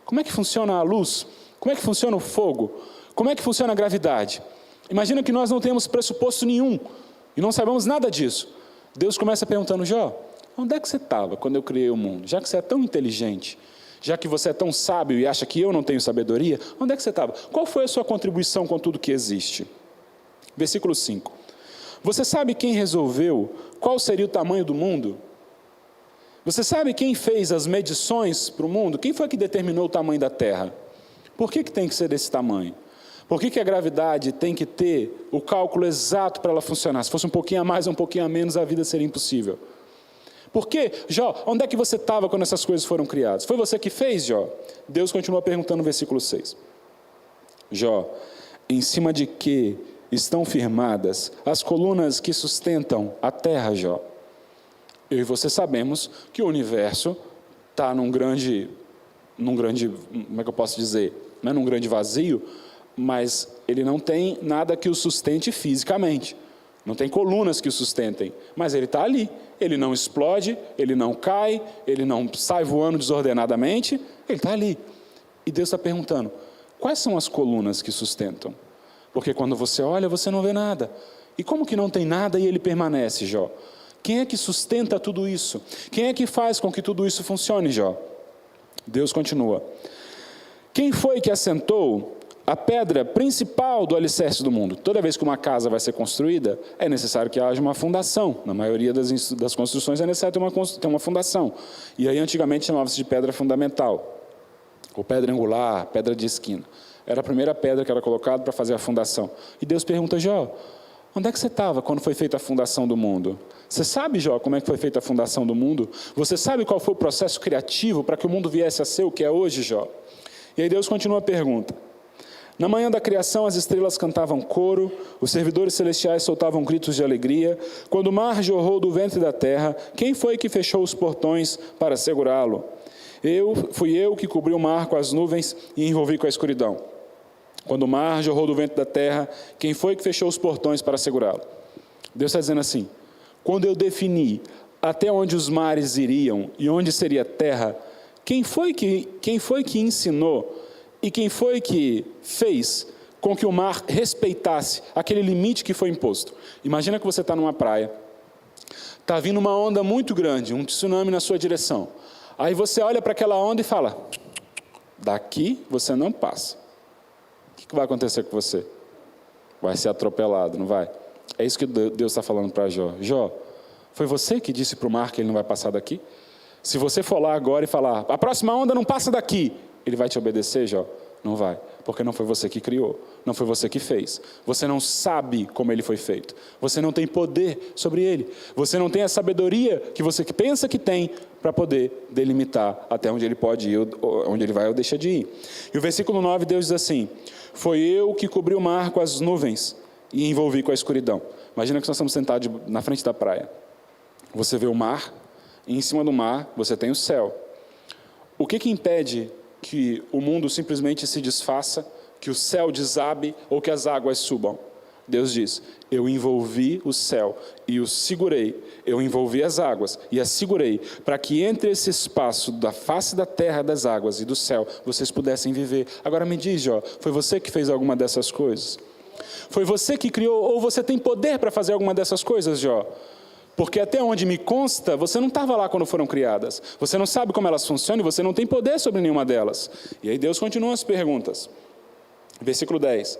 Como é que funciona a luz? Como é que funciona o fogo? Como é que funciona a gravidade? Imagina que nós não temos pressuposto nenhum e não sabemos nada disso. Deus começa perguntando: Jó, onde é que você estava quando eu criei o mundo? Já que você é tão inteligente, já que você é tão sábio e acha que eu não tenho sabedoria, onde é que você estava? Qual foi a sua contribuição com tudo que existe? Versículo 5. Você sabe quem resolveu qual seria o tamanho do mundo? Você sabe quem fez as medições para o mundo? Quem foi que determinou o tamanho da Terra? Por que tem que ser desse tamanho? Por que a gravidade tem que ter o cálculo exato para ela funcionar? Se fosse um pouquinho a mais ou um pouquinho a menos, a vida seria impossível. Por quê? Jó, onde é que você estava quando essas coisas foram criadas? Foi você que fez, Jó? Deus continua perguntando no versículo 6. Jó, em cima de que estão firmadas as colunas que sustentam a terra, Jó? Eu e você sabemos que o universo está num grande, como é que eu posso dizer? Não é num grande vazio, mas ele não tem nada que o sustente fisicamente. Não tem colunas que o sustentem, mas ele está ali. Ele não explode, ele não cai, ele não sai voando desordenadamente, ele está ali. E Deus está perguntando, quais são as colunas que sustentam? Porque quando você olha, você não vê nada. E como que não tem nada e ele permanece, Jó? Quem é que sustenta tudo isso? Quem é que faz com que tudo isso funcione, Jó? Deus continua. Quem foi que assentou a pedra principal do alicerce do mundo? Toda vez que uma casa vai ser construída, é necessário que haja uma fundação. Na maioria das construções é necessário ter uma fundação. E aí antigamente chamava-se de pedra fundamental, ou pedra angular, pedra de esquina. Era a primeira pedra que era colocada para fazer a fundação. E Deus pergunta, Jó, onde é que você estava quando foi feita a fundação do mundo? Você sabe, Jó, como é que foi feita a fundação do mundo? Você sabe qual foi o processo criativo para que o mundo viesse a ser o que é hoje, Jó? E aí Deus continua a pergunta. Na manhã da criação, as estrelas cantavam coro, os servidores celestiais soltavam gritos de alegria. Quando o mar jorrou do ventre da terra, quem foi que fechou os portões para segurá-lo? Fui eu que cobri o mar com as nuvens e envolvi com a escuridão. Quando o mar jorrou do ventre da terra, quem foi que fechou os portões para segurá-lo? Deus está dizendo assim, quando eu defini até onde os mares iriam e onde seria a terra, quem foi que ensinou e quem foi que fez com que o mar respeitasse aquele limite que foi imposto? Imagina que você está numa praia, está vindo uma onda muito grande, um tsunami na sua direção. Aí você olha para aquela onda e fala, daqui você não passa. O que vai acontecer com você? Vai ser atropelado, não vai? É isso que Deus está falando para Jó. Jó, foi você que disse para o mar que ele não vai passar daqui? Se você for lá agora e falar, a próxima onda não passa daqui, ele vai te obedecer, Jó? Não vai, porque não foi você que criou, não foi você que fez. Você não sabe como ele foi feito. Você não tem poder sobre ele. Você não tem a sabedoria que você pensa que tem para poder delimitar até onde ele pode ir, onde ele vai ou deixa de ir. E o versículo 9, Deus diz assim, foi eu que cobri o mar com as nuvens e envolvi com a escuridão. Imagina que nós estamos sentados na frente da praia. Você vê o mar, e em cima do mar você tem o céu. O que impede que o mundo simplesmente se desfaça, que o céu desabe ou que as águas subam? Deus diz, eu envolvi o céu e o segurei, eu envolvi as águas e as segurei, para que entre esse espaço da face da terra, das águas e do céu, vocês pudessem viver. Agora me diz, Jó, foi você que fez alguma dessas coisas? Foi você que criou, ou você tem poder para fazer alguma dessas coisas, Jó? Porque até onde me consta, você não estava lá quando foram criadas. Você não sabe como elas funcionam e você não tem poder sobre nenhuma delas. E aí Deus continua as perguntas. Versículo 10.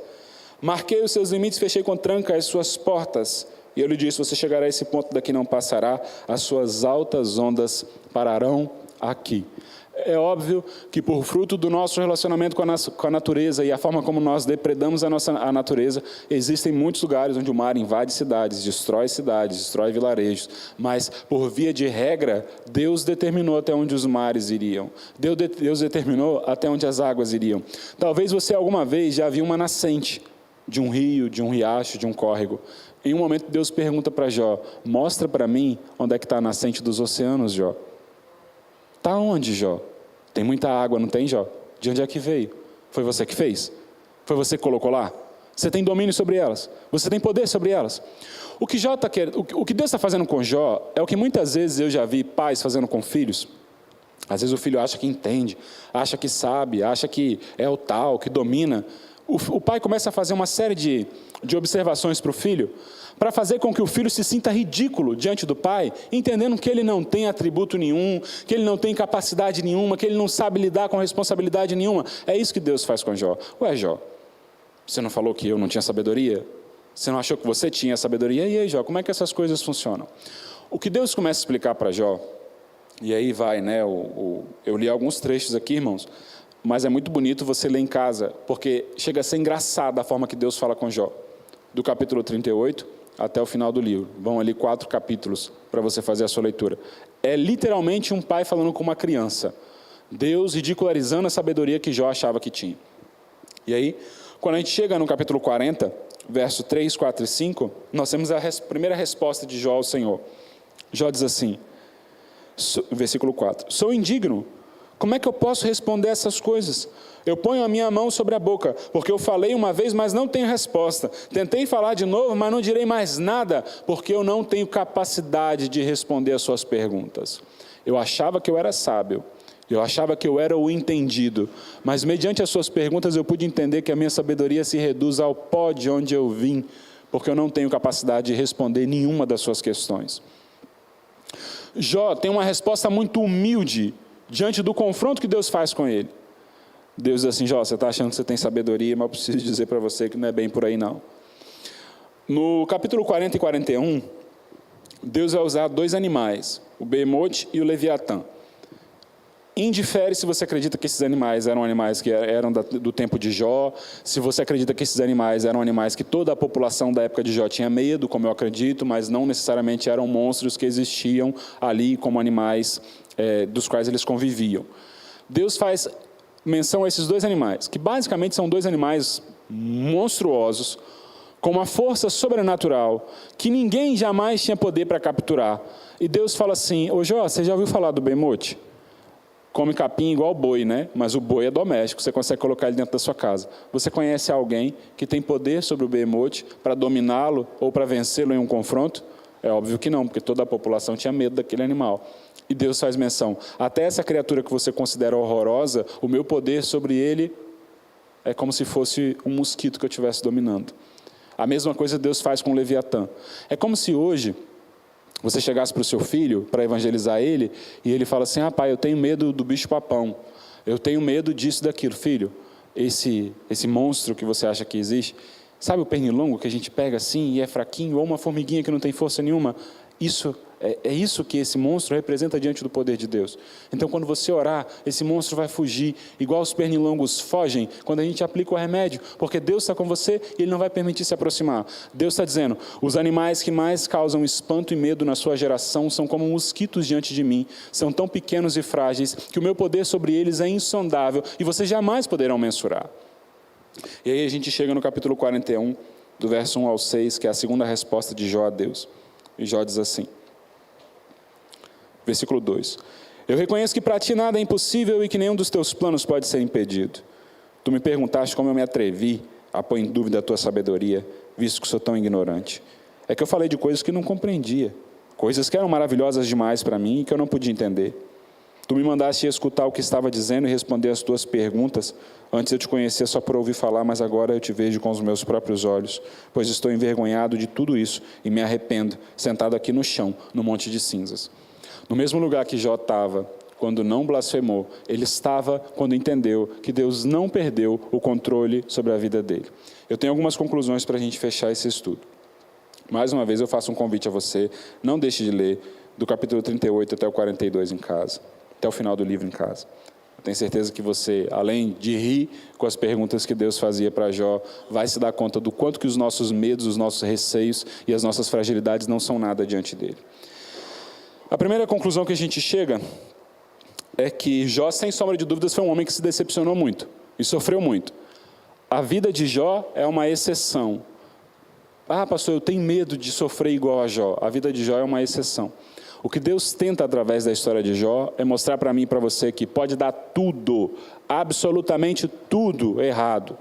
Marquei os seus limites, fechei com tranca as suas portas. E eu lhe disse, você chegará a esse ponto daqui não passará, as suas altas ondas pararão aqui. É óbvio que por fruto do nosso relacionamento com a natureza e a forma como nós depredamos a natureza, existem muitos lugares onde o mar invade cidades, destrói vilarejos. Mas, por via de regra, Deus determinou até onde os mares iriam. Deus determinou até onde as águas iriam. Talvez você alguma vez já viu uma nascente de um rio, de um riacho, de um córrego. Em um momento Deus pergunta para Jó, mostra para mim onde é que está a nascente dos oceanos, Jó. Está onde, Jó? Tem muita água, não tem, Jó? De onde é que veio? Foi você que fez? Foi você que colocou lá? Você tem domínio sobre elas? Você tem poder sobre elas? O que Deus está fazendo com Jó é o que muitas vezes eu já vi pais fazendo com filhos. Às vezes o filho acha que entende, acha que sabe, acha que é o tal, que domina. o pai começa a fazer uma série de observações para o filho, para fazer com que o filho se sinta ridículo diante do pai, entendendo que ele não tem atributo nenhum, que ele não tem capacidade nenhuma, que ele não sabe lidar com responsabilidade nenhuma. É isso que Deus faz com Jó. Ué, Jó, você não falou que eu não tinha sabedoria? Você não achou que você tinha sabedoria? E aí, Jó, como é que essas coisas funcionam? O que Deus começa a explicar para Jó, e aí vai, né? Eu li alguns trechos aqui, irmãos, mas é muito bonito você ler em casa, porque chega a ser engraçado a forma que Deus fala com Jó. Do capítulo 38 até o final do livro. Vão ali 4 capítulos para você fazer a sua leitura. É literalmente um pai falando com uma criança. Deus ridicularizando a sabedoria que Jó achava que tinha. E aí, quando a gente chega no capítulo 40, verso 3, 4 e 5, nós temos a primeira resposta de Jó ao Senhor. Jó diz assim, versículo 4, sou indigno, como é que eu posso responder essas coisas? Eu ponho a minha mão sobre a boca, porque eu falei uma vez, mas não tenho resposta. Tentei falar de novo, mas não direi mais nada, porque eu não tenho capacidade de responder às suas perguntas. Eu achava que eu era sábio, eu achava que eu era o entendido, mas mediante as suas perguntas eu pude entender que a minha sabedoria se reduz ao pó de onde eu vim, porque eu não tenho capacidade de responder nenhuma das suas questões. Jó tem uma resposta muito humilde diante do confronto que Deus faz com ele. Deus diz assim, Jó, você está achando que você tem sabedoria, mas eu preciso dizer para você que não é bem por aí não. No capítulo 40 e 41, Deus vai usar 2 animais, o Behemoth e o Leviatã. Indifere se você acredita que esses animais eram animais que eram do tempo de Jó, se você acredita que esses animais eram animais que toda a população da época de Jó tinha medo, como eu acredito, mas não necessariamente eram monstros que existiam ali como animais dos quais eles conviviam. Deus faz menção a esses 2 animais, que basicamente são 2 animais monstruosos, com uma força sobrenatural, que ninguém jamais tinha poder para capturar. E Deus fala assim, ô Jó, você já ouviu falar do Behemoth? Come capim igual boi, né? Mas o boi é doméstico, você consegue colocar ele dentro da sua casa. Você conhece alguém que tem poder sobre o Behemoth para dominá-lo ou para vencê-lo em um confronto? É óbvio que não, porque toda a população tinha medo daquele animal. E Deus faz menção, até essa criatura que você considera horrorosa, o meu poder sobre ele é como se fosse um mosquito que eu estivesse dominando. A mesma coisa Deus faz com o Leviatã. É como se hoje você chegasse para o seu filho, para evangelizar ele, e ele fala assim, pai, eu tenho medo do bicho-papão, eu tenho medo disso e daquilo. Filho, esse monstro que você acha que existe, sabe o pernilongo que a gente pega assim e é fraquinho, ou uma formiguinha que não tem força nenhuma? É isso que esse monstro representa diante do poder de Deus. Então, quando você orar, esse monstro vai fugir, igual os pernilongos fogem quando a gente aplica o remédio, porque Deus está com você e Ele não vai permitir se aproximar. Deus está dizendo, os animais que mais causam espanto e medo na sua geração são como mosquitos diante de mim, são tão pequenos e frágeis que o meu poder sobre eles é insondável e vocês jamais poderão mensurar. E aí a gente chega no capítulo 41, do verso 1 ao 6, que é a segunda resposta de Jó a Deus. E Jó diz assim, versículo 2. Eu reconheço que para ti nada é impossível e que nenhum dos teus planos pode ser impedido. Tu me perguntaste como eu me atrevi a pôr em dúvida a tua sabedoria, visto que sou tão ignorante. É que eu falei de coisas que não compreendia, coisas que eram maravilhosas demais para mim e que eu não podia entender. Tu me mandaste escutar o que estava dizendo e responder as tuas perguntas. Antes eu te conhecia só por ouvir falar, mas agora eu te vejo com os meus próprios olhos, pois estou envergonhado de tudo isso e me arrependo, sentado aqui no chão, no monte de cinzas. No mesmo lugar que Jó estava, quando não blasfemou, ele estava quando entendeu que Deus não perdeu o controle sobre a vida dele. Eu tenho algumas conclusões para a gente fechar esse estudo. Mais uma vez eu faço um convite a você, não deixe de ler do capítulo 38 até o 42 em casa, até o final do livro em casa. Eu tenho certeza que você, além de rir com as perguntas que Deus fazia para Jó, vai se dar conta do quanto que os nossos medos, os nossos receios e as nossas fragilidades não são nada diante dele. A primeira conclusão que a gente chega é que Jó, sem sombra de dúvidas, foi um homem que se decepcionou muito e sofreu muito. A vida de Jó é uma exceção. Pastor, eu tenho medo de sofrer igual a Jó. A vida de Jó é uma exceção. O que Deus tenta através da história de Jó é mostrar para mim e para você que pode dar tudo, absolutamente tudo errado.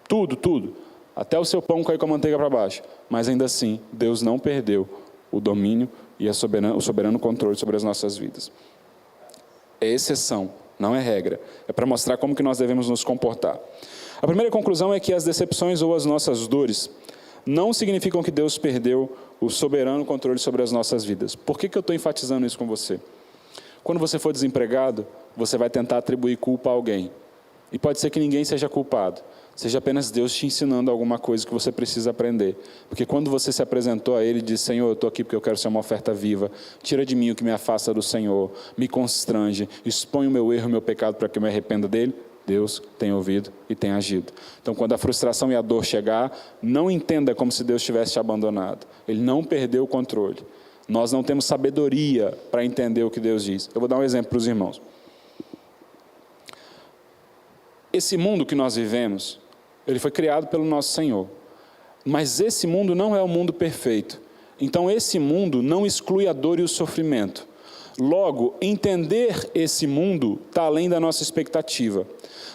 Tudo. Até o seu pão cair com a manteiga para baixo. Mas ainda assim, Deus não perdeu o domínio e o soberano controle sobre as nossas vidas. É exceção, não é regra. É para mostrar como que nós devemos nos comportar. A primeira conclusão é que as decepções ou as nossas dores não significam que Deus perdeu o soberano controle sobre as nossas vidas. Por que eu estou enfatizando isso com você? Quando você for desempregado, você vai tentar atribuir culpa a alguém. E pode ser que ninguém seja culpado. Seja apenas Deus te ensinando alguma coisa que você precisa aprender. Porque quando você se apresentou a Ele e disse, Senhor, eu estou aqui porque eu quero ser uma oferta viva. Tira de mim o que me afasta do Senhor. Me constrange. Expõe o meu erro e o meu pecado para que eu me arrependa dele. Deus tem ouvido e tem agido. Então, quando a frustração e a dor chegar, não entenda como se Deus tivesse te abandonado. Ele não perdeu o controle. Nós não temos sabedoria para entender o que Deus diz. Eu vou dar um exemplo para os irmãos. Esse mundo que nós vivemos, ele foi criado pelo nosso Senhor. Mas esse mundo não é o mundo perfeito. Então, esse mundo não exclui a dor e o sofrimento. Logo, entender esse mundo está além da nossa expectativa.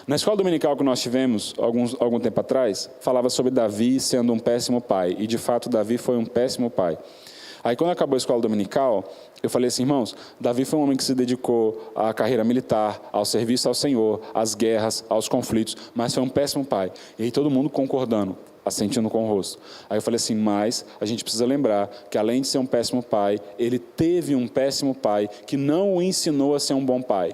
Na escola dominical que nós tivemos, algum tempo atrás, falava sobre Davi sendo um péssimo pai. E, de fato, Davi foi um péssimo pai. Aí, quando acabou a escola dominical, eu falei assim, irmãos, Davi foi um homem que se dedicou à carreira militar, ao serviço ao Senhor, às guerras, aos conflitos, mas foi um péssimo pai. E aí todo mundo concordando, assentindo com o rosto. Aí eu falei assim, mas a gente precisa lembrar que além de ser um péssimo pai, ele teve um péssimo pai que não o ensinou a ser um bom pai.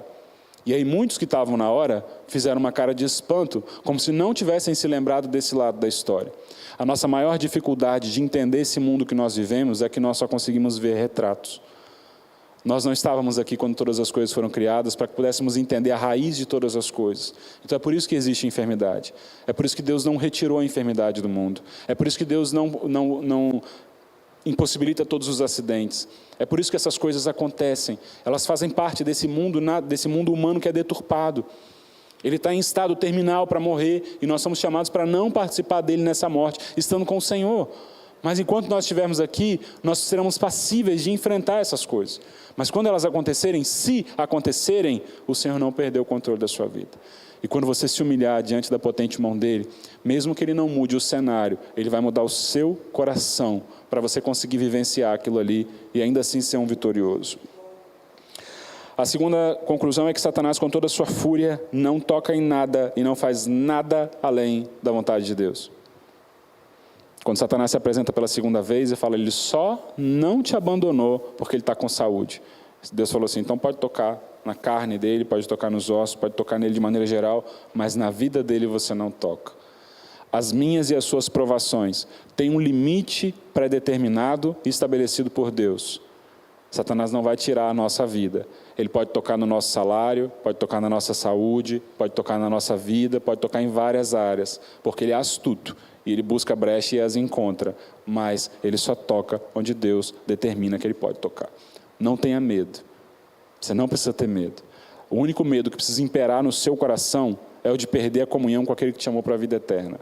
E aí muitos que estavam na hora fizeram uma cara de espanto, como se não tivessem se lembrado desse lado da história. A nossa maior dificuldade de entender esse mundo que nós vivemos é que nós só conseguimos ver retratos. Nós não estávamos aqui quando todas as coisas foram criadas para que pudéssemos entender a raiz de todas as coisas. Então é por isso que existe enfermidade. É por isso que Deus não retirou a enfermidade do mundo. É por isso que Deus não impossibilita todos os acidentes. É por isso que essas coisas acontecem. Elas fazem parte desse mundo humano que é deturpado. Ele está em estado terminal para morrer e nós somos chamados para não participar dele nessa morte, estando com o Senhor. Mas enquanto nós estivermos aqui, nós seremos passíveis de enfrentar essas coisas. Mas quando elas acontecerem, se acontecerem, o Senhor não perdeu o controle da sua vida. E quando você se humilhar diante da potente mão dele, mesmo que ele não mude o cenário, ele vai mudar o seu coração para você conseguir vivenciar aquilo ali e ainda assim ser um vitorioso. A segunda conclusão é que Satanás, com toda a sua fúria, não toca em nada e não faz nada além da vontade de Deus. Quando Satanás se apresenta pela segunda vez e fala, ele só não te abandonou porque ele está com saúde. Deus falou assim, então pode tocar na carne dele, pode tocar nos ossos, pode tocar nele de maneira geral, mas na vida dele você não toca. As minhas e as suas provações têm um limite pré-determinado e estabelecido por Deus. Satanás não vai tirar a nossa vida. Ele pode tocar no nosso salário, pode tocar na nossa saúde, pode tocar na nossa vida, pode tocar em várias áreas, porque ele é astuto e ele busca brecha e as encontra, mas ele só toca onde Deus determina que ele pode tocar. Não tenha medo. Você não precisa ter medo. O único medo que precisa imperar no seu coração é o de perder a comunhão com aquele que te chamou para a vida eterna.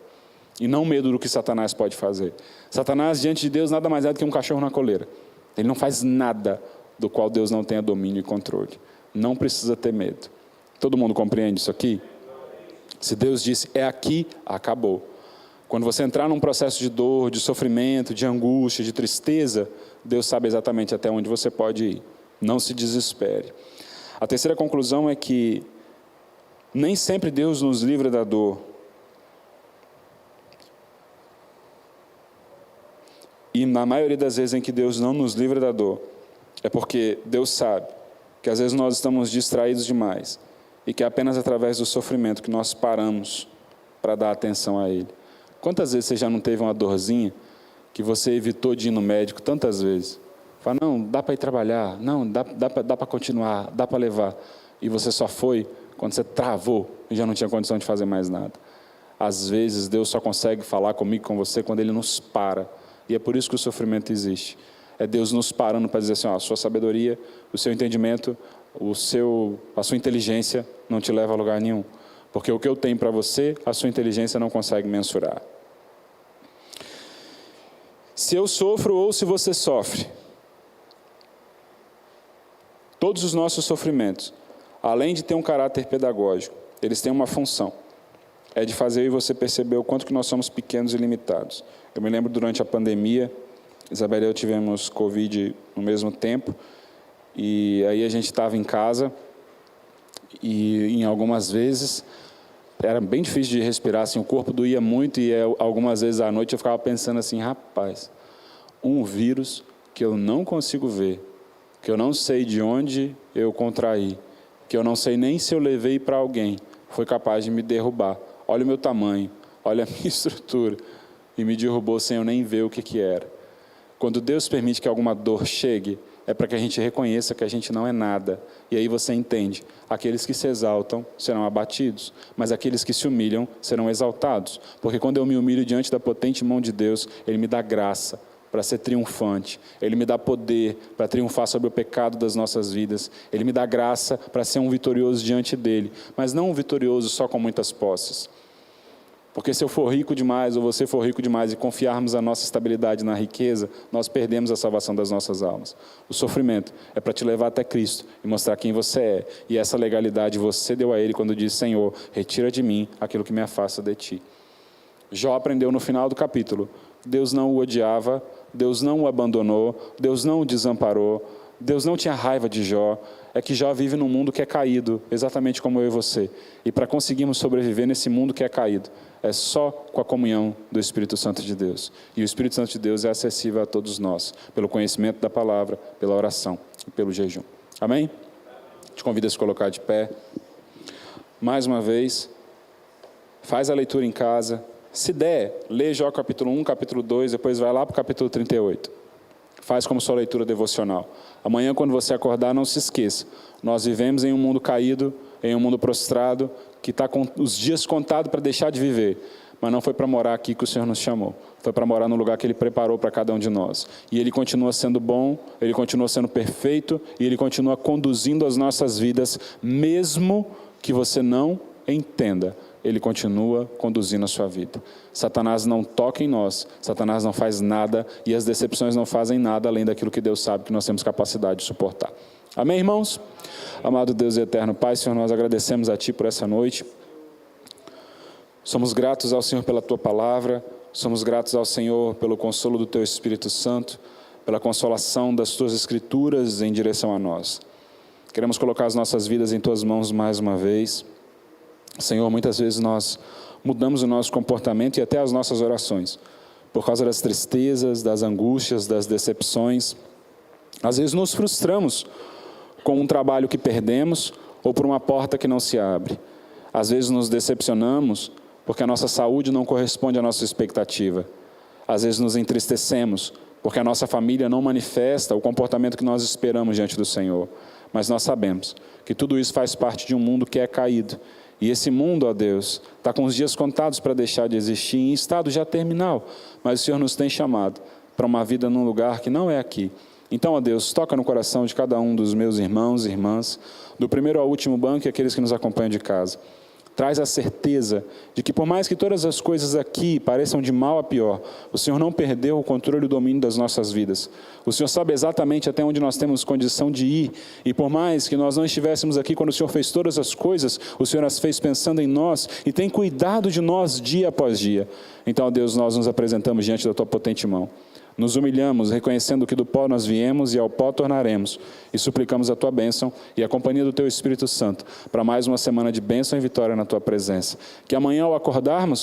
E não medo do que Satanás pode fazer. Satanás, diante de Deus, nada mais é do que um cachorro na coleira. Ele não faz nada do qual Deus não tenha domínio e controle. Não precisa ter medo. Todo mundo compreende isso aqui? Se Deus disse, é aqui, acabou. Quando você entrar num processo de dor, de sofrimento, de angústia, de tristeza, Deus sabe exatamente até onde você pode ir. Não se desespere. A terceira conclusão é que nem sempre Deus nos livra da dor. E na maioria das vezes em que Deus não nos livra da dor, é porque Deus sabe que às vezes nós estamos distraídos demais e que é apenas através do sofrimento que nós paramos para dar atenção a Ele. Quantas vezes você já não teve uma dorzinha que você evitou de ir no médico tantas vezes? Fala, não, dá para ir trabalhar, não, dá para continuar, dá para levar. E você só foi quando você travou e já não tinha condição de fazer mais nada. Às vezes Deus só consegue falar comigo, com você, quando Ele nos para. E é por isso que o sofrimento existe. É Deus nos parando para dizer assim, ó, a sua sabedoria, o seu entendimento, a sua inteligência não te leva a lugar nenhum. Porque o que eu tenho para você, a sua inteligência não consegue mensurar. Se eu sofro ou se você sofre, todos os nossos sofrimentos, além de ter um caráter pedagógico, eles têm uma função. É de fazer eu e você perceber o quanto que nós somos pequenos e limitados. Eu me lembro durante a pandemia, Isabela e eu tivemos Covid no mesmo tempo, e aí a gente estava em casa, e em algumas vezes, era bem difícil de respirar, assim, o corpo doía muito e algumas vezes à noite eu ficava pensando assim, rapaz, um vírus que eu não consigo ver, que eu não sei de onde eu contraí, que eu não sei nem se eu levei para alguém, foi capaz de me derrubar. Olha o meu tamanho, olha a minha estrutura, e me derrubou sem eu nem ver o que era. Quando Deus permite que alguma dor chegue, é para que a gente reconheça que a gente não é nada. E aí você entende, aqueles que se exaltam serão abatidos, mas aqueles que se humilham serão exaltados. Porque quando eu me humilho diante da potente mão de Deus, Ele me dá graça para ser triunfante. Ele me dá poder para triunfar sobre o pecado das nossas vidas. Ele me dá graça para ser um vitorioso diante dEle, mas não um vitorioso só com muitas posses. Porque se eu for rico demais, ou você for rico demais, e confiarmos a nossa estabilidade na riqueza, nós perdemos a salvação das nossas almas. O sofrimento é para te levar até Cristo e mostrar quem você é. E essa legalidade você deu a Ele quando disse, Senhor, retira de mim aquilo que me afasta de Ti. Jó aprendeu no final do capítulo, Deus não o odiava, Deus não o abandonou, Deus não o desamparou, Deus não tinha raiva de Jó. É que Jó vive num mundo que é caído, exatamente como eu e você. E para conseguirmos sobreviver nesse mundo que é caído, é só com a comunhão do Espírito Santo de Deus. E o Espírito Santo de Deus é acessível a todos nós, pelo conhecimento da palavra, pela oração e pelo jejum. Amém? Te convido a se colocar de pé. Mais uma vez, faz a leitura em casa. Se der, lê Jó capítulo 1, capítulo 2, depois vai lá para o capítulo 38. Faz como sua leitura devocional. Amanhã, quando você acordar, não se esqueça. Nós vivemos em um mundo caído, em um mundo prostrado, que está com os dias contados para deixar de viver. Mas não foi para morar aqui que o Senhor nos chamou. Foi para morar no lugar que Ele preparou para cada um de nós. E Ele continua sendo bom, Ele continua sendo perfeito, e Ele continua conduzindo as nossas vidas, mesmo que você não entenda. Ele continua conduzindo a sua vida. Satanás não toca em nós, Satanás não faz nada, e as decepções não fazem nada além daquilo que Deus sabe que nós temos capacidade de suportar. Amém, irmãos? Amado Deus e eterno Pai, Senhor, nós agradecemos a Ti por essa noite. Somos gratos ao Senhor pela Tua palavra, somos gratos ao Senhor pelo consolo do Teu Espírito Santo, pela consolação das Tuas Escrituras em direção a nós. Queremos colocar as nossas vidas em Tuas mãos mais uma vez. Senhor, muitas vezes nós mudamos o nosso comportamento e até as nossas orações, por causa das tristezas, das angústias, das decepções. Às vezes nos frustramos com um trabalho que perdemos ou por uma porta que não se abre. Às vezes nos decepcionamos porque a nossa saúde não corresponde à nossa expectativa. Às vezes nos entristecemos porque a nossa família não manifesta o comportamento que nós esperamos diante do Senhor. Mas nós sabemos que tudo isso faz parte de um mundo que é caído. E esse mundo, ó Deus, está com os dias contados para deixar de existir em estado já terminal. Mas o Senhor nos tem chamado para uma vida num lugar que não é aqui. Então, ó Deus, toca no coração de cada um dos meus irmãos e irmãs, do primeiro ao último banco e aqueles que nos acompanham de casa. Traz a certeza de que por mais que todas as coisas aqui pareçam de mal a pior, o Senhor não perdeu o controle e o domínio das nossas vidas. O Senhor sabe exatamente até onde nós temos condição de ir. E por mais que nós não estivéssemos aqui quando o Senhor fez todas as coisas, o Senhor as fez pensando em nós e tem cuidado de nós dia após dia. Então, ó Deus, nós nos apresentamos diante da Tua potente mão. Nos humilhamos, reconhecendo que do pó nós viemos e ao pó tornaremos. E suplicamos a Tua bênção e a companhia do Teu Espírito Santo para mais uma semana de bênção e vitória na Tua presença. Que amanhã, ao acordarmos,